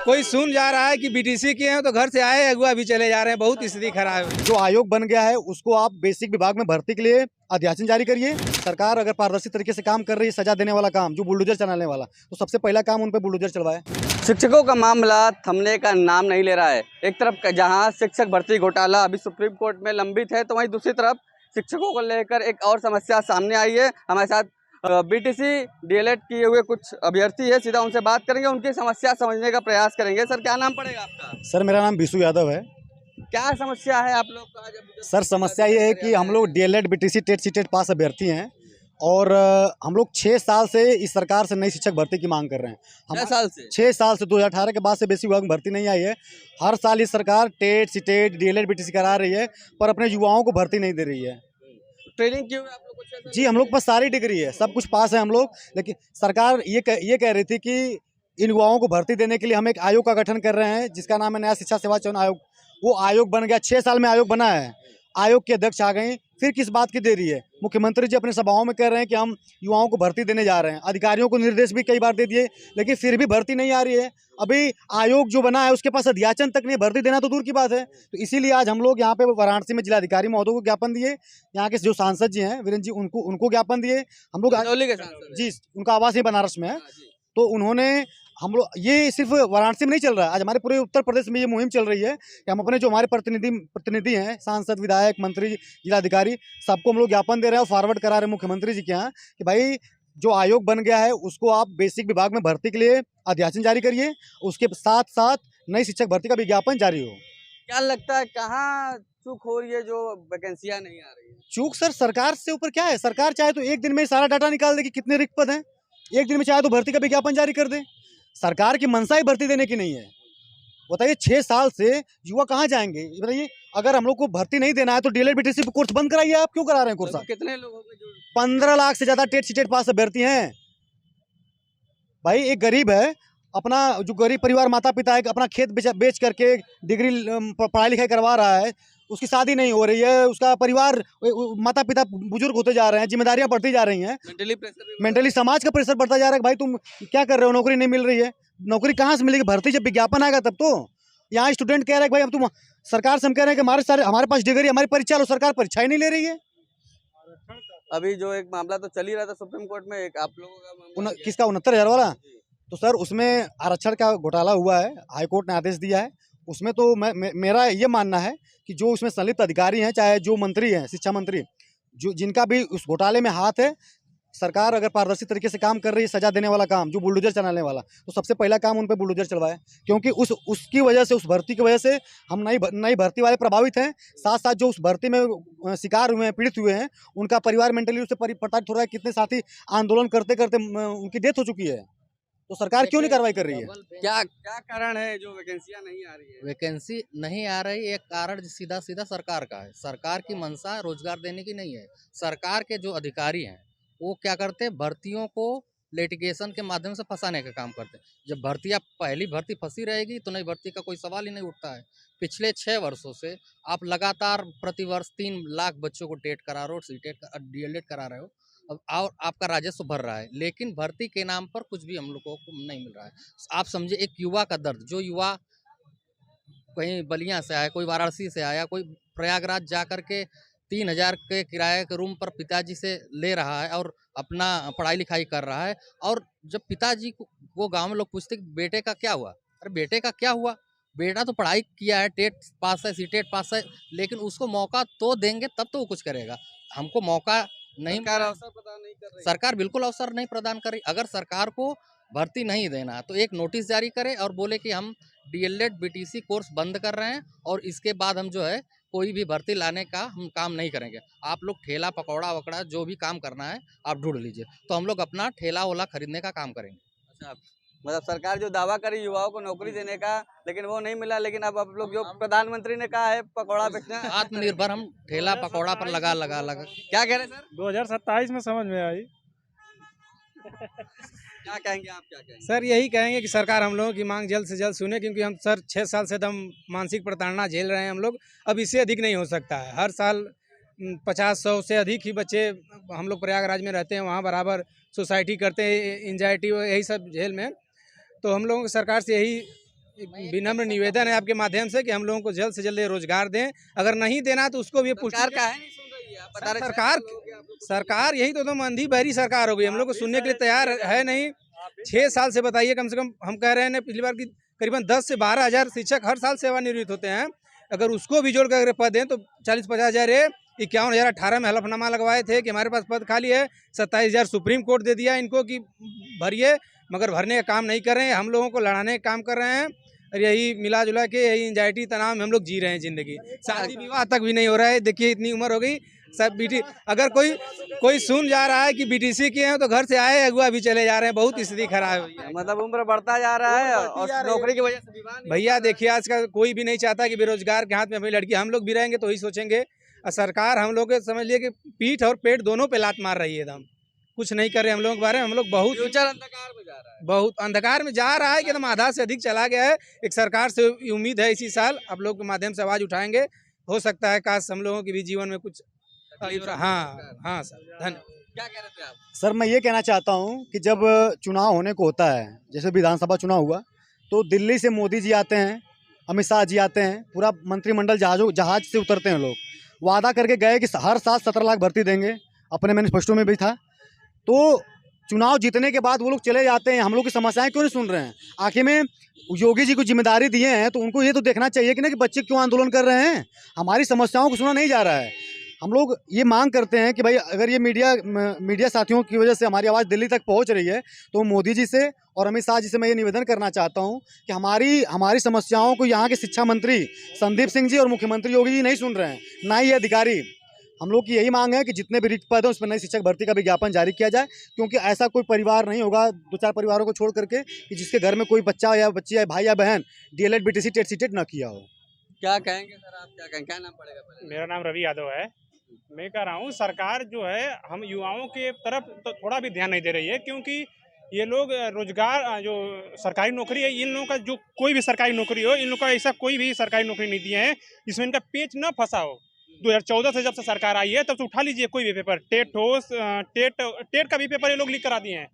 कोई सुन जा रहा है कि बीटीसी के हैं तो घर से आए अगुआ भी चले जा रहे हैं। बहुत स्थिति खराब है। जो आयोग बन गया है उसको आप बेसिक विभाग में भर्ती के लिए अध्यादेश जारी करिए। सरकार अगर पारदर्शी तरीके से काम कर रही है, सजा देने वाला काम जो बुलडोजर चलाने वाला, तो सबसे पहला काम उन पर बुलडोजर चलवाए। शिक्षकों का मामला थमने का नाम नहीं ले रहा है। एक तरफ जहां शिक्षक भर्ती घोटाला अभी सुप्रीम कोर्ट में लंबित है, तो वहीं दूसरी तरफ शिक्षकों को लेकर एक और समस्या सामने आई है। हमारे साथ बीटीसी डीएलएड किए हुए कुछ अभ्यर्थी है, सीधा उनसे बात करेंगे, उनकी समस्या समझने का प्रयास करेंगे। सर, क्या नाम पड़ेगा आपका? सर, मेरा नाम बिशु यादव है। क्या समस्या है आप लोग का? सर, समस्या ये है कि हम लोग डीएलएड बीटीसी टेट सीटेट पास अभ्यर्थी हैं और हम लोग 6 साल से इस सरकार से नई शिक्षक भर्ती की मांग कर रहे हैं। 6 साल से 2018 के बाद से बेसिक विभाग में भर्ती नहीं आई है। हर साल इस सरकार टेट सीटेट डीएलएड बीटीसी करा रही है, पर अपने युवाओं को भर्ती नहीं दे रही है। ट्रेनिंग क्यों है आप लोग को? जी, हम लोग पास सारी डिग्री है, सब कुछ पास है हम लोग, लेकिन सरकार ये कह रही थी कि इन युवाओं को भर्ती देने के लिए हम एक आयोग का गठन कर रहे हैं, जिसका नाम है नया शिक्षा सेवा चयन आयोग। वो आयोग बन गया, 6 साल में आयोग बना है। आयोग के अध्यक्ष आ गए, फिर किस बात की देरी है? मुख्यमंत्री जी अपने सभाओं में कह रहे हैं कि हम युवाओं को भर्ती देने जा रहे हैं। अधिकारियों को निर्देश भी कई बार दे दिए, लेकिन फिर भी भर्ती नहीं आ रही है। अभी आयोग जो बना है उसके पास अध्याचन तक नहीं, भर्ती देना तो दूर की बात है। तो इसीलिए आज हम लोग यहाँ पे वाराणसी में जिलाधिकारी महोदय को ज्ञापन दिए, यहाँ के जो सांसद जी हैं वीरेंद्र जी, उनको ज्ञापन दिए। हम लोग जी, उनका आवास ही बनारस में है, तो उन्होंने हम लोग, ये सिर्फ वाराणसी में नहीं चल रहा है, आज हमारे पूरे उत्तर प्रदेश में ये मुहिम चल रही है कि हम अपने जो हमारे प्रतिनिधि हैं, सांसद, विधायक, मंत्री, जिलाधिकारी, सबको हम लोग ज्ञापन दे रहे हैं और फॉरवर्ड करा रहे हैं मुख्यमंत्री जी के यहाँ कि भाई जो आयोग बन गया है उसको आप बेसिक विभाग में भर्ती के लिए अध्यादेश जारी करिए, उसके साथ साथ नई शिक्षक भर्ती का विज्ञापन जारी हो। क्या लगता है कहाँ चूक हो रही है जो वैकेंसियां नहीं आ रही है? चूक सर सरकार से ऊपर क्या है? सरकार चाहे तो एक दिन में सारा डाटा निकाल दे कि कितने रिक्त पद हैं, एक दिन में चाहे तो भर्ती का विज्ञापन जारी कर दे। सरकार की मंशा ही भर्ती देने की नहीं है। बताइए, 6 साल से युवा कहाँ जाएंगे? बताइए, अगर हम लोग को भर्ती नहीं देना है तो डीएलएड बीटीसी कोर्स बंद कराइए। आप क्यों करा रहे हैं कोर्स? कितने लोगों के जो 15 लाख से ज्यादा टेट सीटेट पास अभ्यर्थी हैं। भाई, एक गरीब है, अपना जो गरीब परिवार, माता पिता है, अपना खेत बेच करके डिग्री पढ़ाई लिखाई करवा रहा है, उसकी शादी नहीं हो रही है, उसका परिवार, माता पिता बुजुर्ग होते जा रहे हैं, जिम्मेदारियां बढ़ती जा रही हैं, मेंटली समाज का प्रेशर बढ़ता जा रहा है। भाई तुम क्या कर रहे हो? नौकरी नहीं मिल रही है, नौकरी कहाँ से मिलेगी? भर्ती जब विज्ञापन आएगा तब तो। यहाँ स्टूडेंट कह रहे हैं भाई अब तुम, सरकार से हम कह रहे हैं कि हमारे पास डिग्री, हमारी परीक्षा लो, सरकार परीक्षाएं नहीं ले रही है। अभी जो एक मामला तो चल ही रहा था सुप्रीम कोर्ट में, एक आप लोगों का मामला किसका 69,000 वाला? तो सर, उसमें आरक्षण का घोटाला हुआ है, हाईकोर्ट ने आदेश दिया है। उसमें तो मेरा ये मानना है कि जो उसमें संलिप्त अधिकारी हैं, चाहे जो मंत्री हैं, शिक्षा मंत्री, जो जिनका भी उस घोटाले में हाथ है, सरकार अगर पारदर्शी तरीके से काम कर रही है, सजा देने वाला काम जो बुलडोजर चलाने वाला, तो सबसे पहला काम उन पर बुलडोजर चलवाए। क्योंकि उसकी वजह से, उस भर्ती की वजह से हम नई भर्ती वाले प्रभावित हैं। साथ साथ जो उस भर्ती में शिकार हुए हैं, पीड़ित हुए हैं, उनका परिवार मेंटली उससे प्रताड़ित हो रहा है। कितने साथी आंदोलन करते करते उनकी डेथ हो चुकी है। तो सरकार क्यों नहीं कार्रवाई कर रही है? क्या कारण है जो वैकेंसियां नहीं आ रही है? वैकेंसी नहीं आ रही, एक कारण सीधा सीधा सरकार का है। सरकार की मंशा रोजगार देने की नहीं है। सरकार के जो अधिकारी हैं वो क्या करते हैं, भर्तियों को लिटिगेशन के माध्यम से फंसाने का काम करते हैं। जब पहली भर्ती फंसी रहेगी तो नई भर्ती का कोई सवाल ही नहीं उठता है। पिछले 6 वर्षों से आप लगातार प्रतिवर्ष 3 लाख बच्चों को टेट करा रहे हो, सीटेट डीएलएड करा रहे हो, अब और आपका राजस्व भर रहा है, लेकिन भर्ती के नाम पर कुछ भी हम लोगों को नहीं मिल रहा है। आप समझे एक युवा का दर्द, जो युवा कहीं बलिया से आया, कोई वाराणसी से आया, कोई प्रयागराज जा कर के 3,000 के किराए के रूम पर पिताजी से ले रहा है और अपना पढ़ाई लिखाई कर रहा है। और जब पिताजी को गांव में लोग पूछते कि बेटे का क्या हुआ, अरे बेटे का क्या हुआ, बेटा तो पढ़ाई किया है, टेट पास है, सीटेट पास है, लेकिन उसको मौका तो देंगे तब तो वो कुछ करेगा। हमको मौका नहीं, अवसर प्रदान नहीं कर रही। सरकार बिल्कुल अवसर नहीं प्रदान कर रही। अगर सरकार को भर्ती नहीं देना तो एक नोटिस जारी करे और बोले कि हम डीएलएड बीटीसी कोर्स बंद कर रहे हैं और इसके बाद हम जो है कोई भी भर्ती लाने का हम काम नहीं करेंगे। आप लोग ठेला पकौड़ा वकड़ा जो भी काम करना है आप ढूंढ लीजिए, तो हम लोग अपना ठेला वोला खरीदने का काम करेंगे। अच्छा, मतलब सरकार जो दावा करी युवाओं को नौकरी देने का, लेकिन वो नहीं मिला। लेकिन अब आप लोग, जो प्रधानमंत्री ने कहा है पकौड़ा बेचना, आत्मनिर्भर हम ठेला पकौड़ा पर लगा क्या कह रहे हैं सर? 2027 में समझ में आई। क्या कहेंगे आप, क्या कहेंगे? सर, यही कहेंगे कि सरकार हम लोगों की मांग जल्द से जल्द सुने, क्योंकि हम सर 6 साल से हम मानसिक प्रताड़ना झेल रहे हैं हम लोग। अब इससे अधिक नहीं हो सकता है। हर साल 50-100 से अधिक ही बच्चे, हम लोग प्रयागराज में रहते हैं, वहाँ बराबर सोसाइटी करते हैं, एंजाइटी यही सब झेल में। तो हम लोगों की सरकार से यही एक विनम्र निवेदन है आपके माध्यम से कि हम लोगों को जल्द से जल्द ये रोजगार दें। अगर नहीं देना तो उसको भी पुष्टि सरकार का है नहीं सुन रही है, आप बता रहे हैं, सरकार छह साल हो गए आप लोग को। सरकार यही तो अंधी बहरी सरकार हो गई। हम लोग को सुनने के लिए तैयार है नहीं। 6 साल से बताइए, कम से कम हम कह रहे हैं पिछली बार की करीबन 10 से 12 हज़ार शिक्षक हर साल सेवानिवृत्त होते हैं। अगर उसको भी जोड़ कर पद दें तो 40-50 हज़ार है। 51,018 में हलफनामा लगवाए थे कि हमारे पास पद खाली है। 27,000 सुप्रीम कोर्ट दे दिया इनको कि भरिए, मगर भरने का काम नहीं कर रहे हैं। हम लोगों को लड़ाने का काम कर रहे हैं और यही मिला जुला के यही एंजाइटी तनाव में हम लोग जी रहे हैं ज़िंदगी। शादी विवाह तक भी नहीं हो रहा है। देखिए इतनी उम्र हो गई सब अगर कोई सुन जा रहा है कि बीटीसी के हैं तो घर से आए अगुआ भी चले जा रहे हैं। बहुत स्थिति खराब हुई है। मतलब उम्र बढ़ता जा रहा है और नौकरी की वजह से विवाह नहीं भैया देखिए आज का कोई भी नहीं चाहता कि बेरोजगार के हाथ में अपनी लड़की, हम लोग भी रहेंगे तो वही सोचेंगे। और सरकार हम लोग के समझ लिए कि पीठ और पेट दोनों पे लात मार रही है। एकदम कुछ नहीं कर रहे हम लोगों के बारे में। हम लोग बहुत फ्यूचर अंधकार में जा रहा है। बहुत अंधकार में जा रहा है कि एकदम आधा से अधिक चला गया है। एक सरकार से उम्मीद है इसी साल आप लोग के माध्यम से आवाज उठाएंगे। हो सकता है काश हम लोगों के भी जीवन में कुछ हाँ सर धन्यवाद। क्या कह रहे थे आप? सर मैं ये कहना चाहता हूँ कि जब चुनाव होने को होता है, जैसे विधानसभा चुनाव हुआ, तो दिल्ली से मोदी जी आते हैं, अमित शाह जी आते हैं, पूरा मंत्रिमंडल जहाज से उतरते हैं। लोग वादा करके गए कि हर साल 17 लाख भर्ती देंगे, अपने मैनिफेस्टो में भी था। तो चुनाव जीतने के बाद वो लोग चले जाते हैं। हम लोग की समस्याएं क्यों नहीं सुन रहे हैं? आखिर में योगी जी को जिम्मेदारी दिए हैं तो उनको ये तो देखना चाहिए कि ना कि बच्चे क्यों आंदोलन कर रहे हैं। हमारी समस्याओं को सुना नहीं जा रहा है। हम लोग ये मांग करते हैं कि भाई अगर ये मीडिया साथियों की वजह से हमारी आवाज़ दिल्ली तक पहुंच रही है तो मोदी जी से और अमित शाह जी से मैं ये निवेदन करना चाहता हूं कि हमारी समस्याओं को यहाँ के शिक्षा मंत्री संदीप सिंह जी और मुख्यमंत्री योगी जी नहीं सुन रहे हैं, ना ही अधिकारी। हम लोग की यही मांग है कि जितने भी रिक्त पद हैं उस पर नई शिक्षक भर्ती का विज्ञापन जारी किया जाए, क्योंकि ऐसा कोई परिवार नहीं होगा 2-4 परिवारों को छोड़ करके कि जिसके घर में कोई बच्चा या बच्ची या भाई या बहन DLED BTC टेट सीटेट ना किया हो। क्या कहेंगे सर आप? क्या कहेंगे? क्या नाम पड़ेगा पहले? मेरा नाम रवि यादव है। मैं कह रहा हूँ सरकार जो है हम युवाओं के तरफ तो थोड़ा भी ध्यान नहीं दे रही है, क्योंकि ये लोग रोजगार जो सरकारी नौकरी है, इन लोगों का जो कोई भी सरकारी नौकरी हो, इन लोगों का ऐसा कोई भी सरकारी नौकरी नहीं दिए हैं जिसमें इनका पेच न फंसा हो। 2014 से जब से सरकार आई है तब से उठा लीजिए कोई भी पेपर, टेट हो, टेट का भी पेपर ये लोग लीक करा दिए हैं।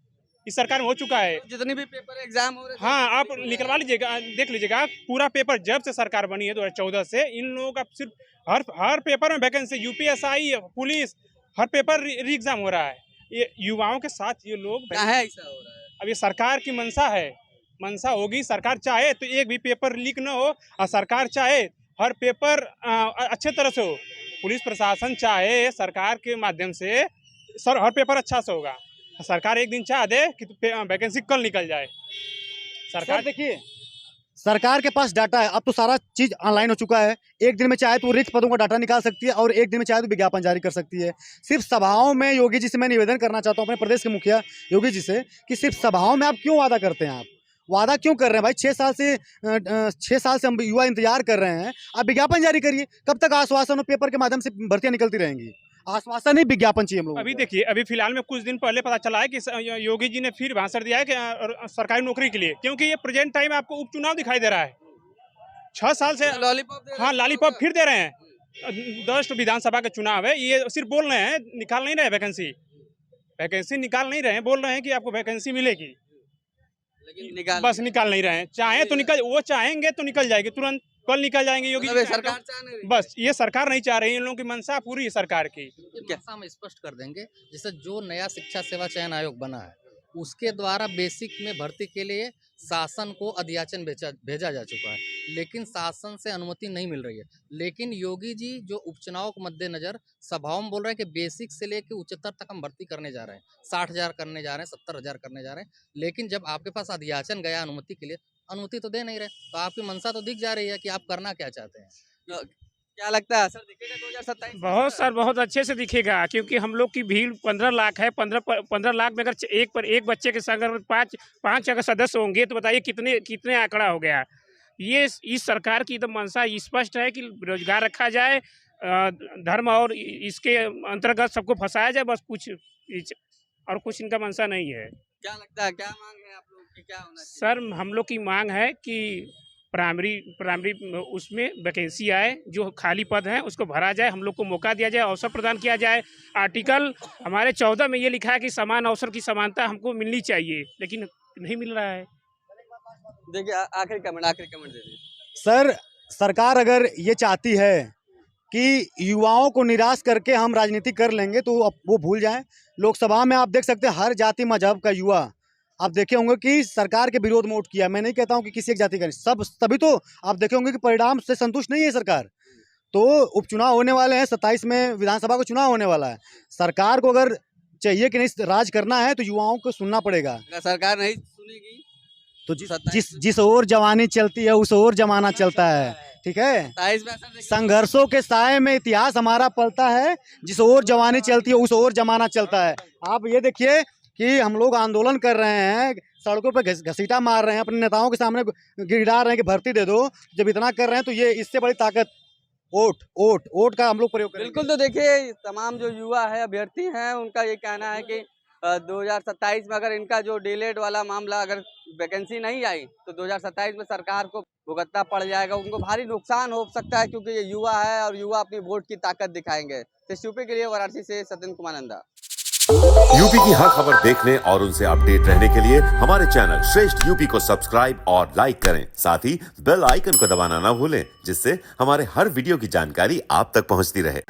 इस सरकार में हो चुका है। जितनी भी पेपर एग्जाम हो रहे थे, हाँ आप निकलवा लीजिएगा, देख लीजिएगा पूरा पेपर। जब से सरकार बनी है 2014 से, इन लोगों का सिर्फ हर पेपर में वैकेंसी, UPSI पुलिस, हर पेपर री एग्जाम हो रहा है। ये युवाओं के साथ ये लोग क्या है ऐसा हो रहा है? अब ये सरकार की मंशा है, मंशा होगी। सरकार चाहे तो एक भी पेपर लीक न हो, और सरकार चाहे हर पेपर अच्छे तरह से हो। पुलिस प्रशासन चाहे सरकार के माध्यम से हर पेपर अच्छा से होगा। सरकार एक दिन चाह दे कि वैकेंसी कल निकल जाए। सरकार देखिए सरकार के पास डाटा है, अब तो सारा चीज ऑनलाइन हो चुका है। एक दिन में चाहे तो रिक्त पदों का डाटा निकाल सकती है और एक दिन में चाहे तो विज्ञापन जारी कर सकती है। सिर्फ सभाओं में योगी जी से मैं निवेदन करना चाहता हूँ, अपने प्रदेश के मुखिया योगी जी से, कि सिर्फ सभाओं में आप क्यों वादा करते हैं? आप वादा क्यों कर रहे हैं भाई? 6 साल से हम युवा इंतजार कर रहे हैं। आप विज्ञापन जारी करिए। कब तक आश्वासन और पेपर के माध्यम से भर्तियां निकलती रहेंगी? आश्वासन नहीं, विज्ञापन चाहिए हम लोगों को। अभी देखिए, अभी फिलहाल में कुछ दिन पहले पता चला है कि योगी जी ने फिर भाषण दिया है कि सरकारी नौकरी के लिए, क्योंकि ये प्रेजेंट टाइम आपको उपचुनाव दिखाई दे रहा है। 6 साल से लॉलीपॉप दे रहे हाँ हैं लॉलीपॉप फिर दे रहे हैं। 10 विधानसभा का चुनाव है, ये सिर्फ बोल रहे हैं, निकाल नहीं रहे वैकेंसी निकाल नहीं रहे हैं। बोल रहे हैं कि आपको वैकेंसी मिलेगी, लेकिन बस निकाल नहीं रहे हैं। चाहे तो निकल, वो चाहेंगे तो निकल जाएगी तुरंत, कल निकल जाएंगे योगी जी। सरकार चाह नहीं रही। बस ये सरकार नहीं चाह रही, इन लोगों की मंशा पूरी है सरकार की। भाषा में स्पष्ट कर देंगे, जैसे जो नया शिक्षा सेवा चयन आयोग बना है उसके द्वारा बेसिक में भर्ती के लिए शासन को अध्याचन भेजा जा चुका है, लेकिन शासन से अनुमति नहीं मिल रही है। लेकिन योगी जी जो उपचुनाव के मद्देनजर सभाओं में बोल रहे हैं कि बेसिक से लेकर उच्चतर तक हम भर्ती करने जा रहे हैं, 60,000 करने जा रहे हैं, 70,000 करने जा रहे हैं। लेकिन जब आपके पास अध्याचन गया अनुमति के लिए, अनुमति तो दे नहीं रहे, तो आपकी मंशा तो दिख जा रही है कि आप करना क्या चाहते हैं। क्या लगता है असर दिखेगा 2027? बहुत सर, बहुत अच्छे से दिखेगा, क्योंकि हम लोग की भीड़ 15 लाख है। 15 लाख में अगर एक बच्चे के संग अगर पाँच अगर सदस्य होंगे तो बताइए कितने आंकड़ा हो गया। ये इस सरकार की तो मंशा स्पष्ट है कि रोजगार रखा जाए, धर्म और इसके अंतर्गत सबको फंसाया जाए, बस और कुछ इनका मंशा नहीं है। क्या लगता है, क्या मांग है आप लोग की, क्या होना चाहिए? सर हम लोग की मांग है कि प्राइमरी उसमें वैकेंसी आए, जो खाली पद हैं उसको भरा जाए, हम लोग को मौका दिया जाए, अवसर प्रदान किया जाए। आर्टिकल हमारे 14 में ये लिखा है कि समान अवसर की समानता हमको मिलनी चाहिए, लेकिन नहीं मिल रहा है। देखिए आखिरी कमेंट दे दीजिए। सर, सरकार अगर ये चाहती है कि युवाओं को निराश करके हम राजनीति कर लेंगे तो वो भूल जाएं। लोकसभा में आप देख सकते हैं हर जाति मजहब का युवा आप देखे होंगे कि सरकार के विरोध में वोट किया। मैं नहीं कहता हूं कि किसी एक जाति का नहीं, सब तभी तो आप देखे होंगे कि परिणाम से संतुष्ट नहीं है सरकार। तो उपचुनाव होने वाले हैं, 27 में विधानसभा का चुनाव होने वाला है। सरकार को अगर चाहिए कि नहीं राज करना है तो युवाओं को सुनना पड़ेगा। अगर सरकार नहीं सुनेगी तो तो जिस ओर जवानी चलती है उस ओर जमाना चलता है, ठीक है। 27 में असर देखिए। संघर्षों के साए में इतिहास हमारा पलता है, जिस ओर जवानी चलती है उस ओर जमाना चलता है। आप ये देखिए कि हम लोग आंदोलन कर रहे हैं, सड़कों पे घसीटा मार रहे हैं, अपने नेताओं के सामने गिड़ा रहे हैं कि भर्ती दे दो। जब इतना कर रहे हैं तो ये इससे बड़ी ताकत वोट का हम लोग प्रयोग करेंगे। बिल्कुल। तो देखिए तमाम जो युवा है अभ्यर्थी हैं उनका ये कहना है कि 2027 में अगर इनका जो डिलेड वाला मामला अगर वैकेंसी नहीं आई तो 2027 में सरकार को भुगतना पड़ जाएगा, उनको भारी नुकसान हो सकता है क्योंकि ये युवा है और युवा अपनी वोट की ताकत दिखाएंगे। तो यूपी के लिए वाराणसी से सत्येंद्र कुमार नंदा। यूपी की हर खबर देखने और उनसे अपडेट रहने के लिए हमारे चैनल श्रेष्ठ यूपी को सब्सक्राइब और लाइक करें। साथ ही बेल आइकन को दबाना ना भूलें, जिससे हमारे हर वीडियो की जानकारी आप तक पहुंचती रहे।